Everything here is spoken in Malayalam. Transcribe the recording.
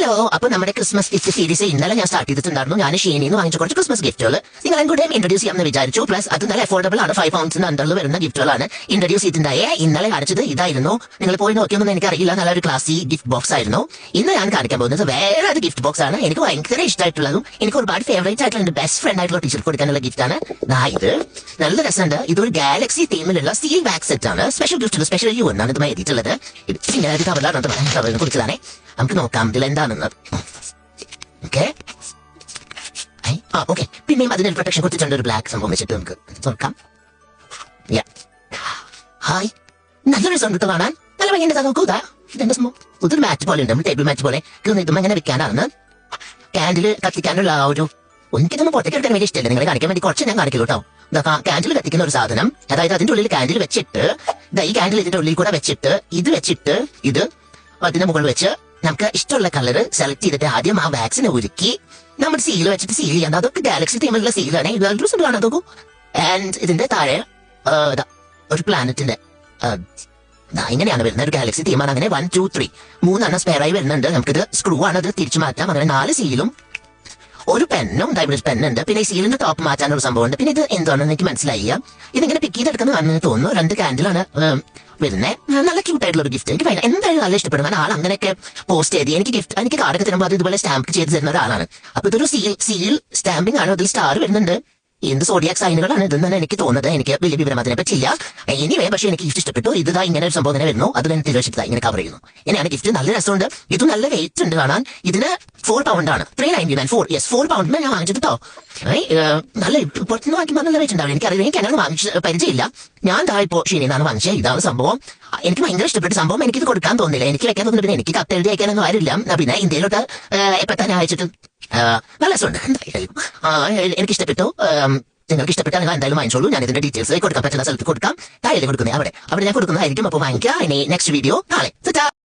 ഹലോ, അപ്പൊ നമ്മുടെ ക്രിസ്മസ് ഗിഫ്റ്റ് സീരീസ് ഇന്നലെ ഞാൻ സ്റ്റാർട്ട് ചെയ്തിട്ടുണ്ടായിരുന്നു. ഞാൻ ഷീനിന്ന് വാങ്ങിച്ച കുറച്ച് ക്രിസ്മസ് ഗിഫ്റ്റുകൾ നിങ്ങളും കൂടെ ഇൻട്രൊഡ്യൂസ് ചെയ്യാമെന്ന് വിചാരിച്ചു. പ്ലസ് അത് നല്ല അഫോർഡബിൾ ആണ്, 5 pounds അണ്ടറിൽ വരുന്ന ഗിഫ്റ്റുകളാണ് ഇൻട്രൊഡ്യൂസ് ചെയ്തിട്ടുണ്ടായേ. ഇന്നലെ കാണിച്ചത് ഇതായിരുന്നു. നിങ്ങൾ പോയി നോക്കിയൊന്നും എനിക്കറിയില്ല, നല്ലൊരു ക്ലാസി ഗിഫ്റ്റ് ബോക്സ് ആയിരുന്നു. ഇന്ന് ഞാൻ കാണിക്കാൻ പോകുന്നത് വേറെ ഒരു ഗിഫ്റ്റ് ബോക്സ് ആണ്. എനിക്ക് ഭയങ്കര ഇഷ്ടമായിട്ടുള്ളതും എനിക്ക് ഒരുപാട് ഫേവറേറ്റ് ആയിട്ടുള്ള എന്റെ ബെസ്റ്റ് ഫ്രണ്ട് ആയിട്ടുള്ള ടീച്ചർക്ക് കൊടുക്കാനുള്ള ഗിഫ്റ്റ് ആണ്. ഇത് നല്ല രസമുണ്ട്. ഇതൊരു ഗാലക്സി തീമിലുള്ള സ്റ്റീൽ ബാഗ് സെറ്റ് ആണ്. സ്പെഷ്യൽ ഗിഫ്റ്റ് സ്പെഷ്യൽ യു എന്നാണ് ഇത് എഴുതിയിട്ടുള്ളത്. ഇത് കവറിലാണ് കുറിച്ചതാണ്. നമുക്ക് നോക്കാം ഇതിൽ എന്താണെന്ന്. ഓക്കെ, പിന്നെയും അതിനൊരു പ്രൊട്ടക്ഷൻ കൊടുത്തിട്ടുണ്ട്, ഒരു ബ്ലാക്ക് സംഭവം വെച്ചിട്ട് നമുക്ക് തുറക്കാം. ഹായ്, നല്ല രസം കാണാൻ, നല്ല ഭംഗിയുണ്ട്. നോക്കൂ, ഇതെന്റെ സംഭവം ഇതൊരു മാച്ച് പോലെ ഉണ്ട്, ടേബിൾ മാച്ച് പോലെ. ഇതും എങ്ങനെ വെക്കാനാണ് ക്യാൻഡിൽ കത്തിക്കാനുള്ള ആ ഒരു എനിക്കിതൊന്നും പുറത്തേക്ക് എടുക്കാൻ വേണ്ടി ഇഷ്ടമല്ല, നിങ്ങളെ കാണിക്കാൻ വേണ്ടി കുറച്ച് ഞാൻ കാണിക്കുള്ളൂ കേട്ടോ. ക്യാൻഡിൽ കത്തിക്കുന്ന ഒരു സാധനം, അതായത് അതിന്റെ ഉള്ളിൽ ക്യാൻഡിൽ വെച്ചിട്ട് ഈ ക്യാൻഡിൽ ഇതിന്റെ ഉള്ളിൽ കൂടെ വെച്ചിട്ട് ഇത് അതിന്റെ മുകളിൽ വെച്ച് നമുക്ക് ഇഷ്ടമുള്ള കളർ സെലക്ട് ചെയ്തിട്ട് ആദ്യം ആ വാക്സിനെ ഒരുക്കി നമ്മുടെ സീൽ വെച്ചിട്ട് സീൽ ചെയ്യാം. അതൊക്കെ ഗാലക്സി തീമിലുള്ള സീലാണ്. ഇത് സിമ്പിൾ ആണ്. അതൊക്കെ ആൻഡ് ഇതിന്റെ താഴെ ഒരു പ്ലാനറ്റിന്റെ ഇങ്ങനെയാണ് വരുന്നത്. ഒരു ഗാലക്സി തീമാണ്. അങ്ങനെ 1 2 3 3 സ്പെയറായി വരുന്നുണ്ട്. നമുക്കിത് സ്ക്രൂ ആണ്, അത് തിരിച്ചു മാറ്റാം. അങ്ങനെ 4 സീലും ഒരു പെന്നും ഡൈബിൾ പെന്നുണ്ട്. പിന്നെ ഈ സീലിന്റെ ടോപ്പ് മാറ്റാനൊരു സംഭവമുണ്ട്. പിന്നെ ഇത് എന്താണെന്ന് എനിക്ക് മനസ്സിലായില്ല. ഇതിങ്ങനെ പിക്ക് ചെയ്തെടുക്കുന്നതാണെന്ന് തോന്നുന്നു. 2 ക്യാൻഡിലാണ് വരുന്നത്. നല്ല ക്യൂട്ട് ആയിട്ടുള്ള ഒരു ഗിഫ്റ്റ്. എനിക്ക് എന്തായാലും നല്ല ഇഷ്ടപ്പെടും. ആൾ അങ്ങനെയൊക്കെ പോസ്റ്റ് ചെയ്ത് എനിക്ക് കാർഡൊക്കെ തരുമ്പോൾ അത് ഇതുപോലെ സ്റ്റാമ്പ് ചെയ്ത് തരുന്ന ഒരാളാണ്. അപ്പൊ ഇതൊരു സീൽ സ്റ്റാമ്പിംഗ് ആണ്. അതിൽ സ്റ്റാർ വരുന്നുണ്ട്. എന്ത് സോഡിയാക് സൈനുകളാണ് ഇതെന്നാണ് എനിക്ക് തോന്നുന്നത്. എനിക്ക് വലിയ വിവരം അതിനെ പറ്റില്ല. എനിവേ, പക്ഷേ എനിക്ക് ഗിഫ്റ്റ് ഇഷ്ടപ്പെട്ടു. ഇതാ ഇങ്ങനെ ഒരു സംഭവം തന്നെ വരുന്നു. അത് തന്നെ തിരുവശത്ത് ഇങ്ങനെ കവർ ചെയ്യുന്നു. ഇങ്ങനെയാണ് ഗിഫ്റ്റ്. നല്ല രസമുണ്ട്. ഇത് നല്ല വെയിറ്റ് ഉണ്ട് കാണാൻ. ഇതിന് 4 pound ആണ്. 399 4 pound ഞാൻ വാങ്ങിച്ചത് കേട്ടോ. നല്ല പുറത്തുനിന്ന് വാങ്ങിക്കുമ്പോൾ നല്ല വെയിറ്റ് ഉണ്ടാവും. എനിക്കറിയാം, എനിക്ക് അങ്ങനെ വാങ്ങിച്ച പരിചയമില്ല. ഞാൻ ഇപ്പോൾ ഷീനിന്നാണ് വാങ്ങിച്ചത്. ഇതാണ് സംഭവം. എനിക്ക് ഭയങ്കര ഇഷ്ടപ്പെട്ട സംഭവം. എനിക്കിത് കൊടുക്കാൻ തോന്നില്ല, എനിക്ക് വെക്കാൻ തോന്നുന്നു. പിന്നെ എനിക്ക് കത്തെഴുതി അയക്കാനൊന്നും ആരില്ല. പിന്നെ ഇന്ത്യയിലോട്ട് എപ്പോൾ തന്നെ അയച്ചിട്ട് നല്ല രസമുണ്ട്. എനിക്ക് ഇഷ്ടപ്പെട്ടു. നിങ്ങൾക്ക് ഇഷ്ടപ്പെട്ടാൽ നിങ്ങൾ എന്തായാലും വാങ്ങിച്ചോളൂ. ഞാൻ ഇതിന്റെ ഡീറ്റെയിൽസ് കൊടുക്കാൻ പറ്റുന്ന സ്ഥലത്ത് കൊടുക്കാം. താഴെ കൊടുക്കുന്നത് അവിടെ ഞാൻ കൊടുക്കുന്നതായിരിക്കും. അപ്പോൾ വാങ്ങിക്കാം. ഇനി നെക്സ്റ്റ് വീഡിയോ നാളെ.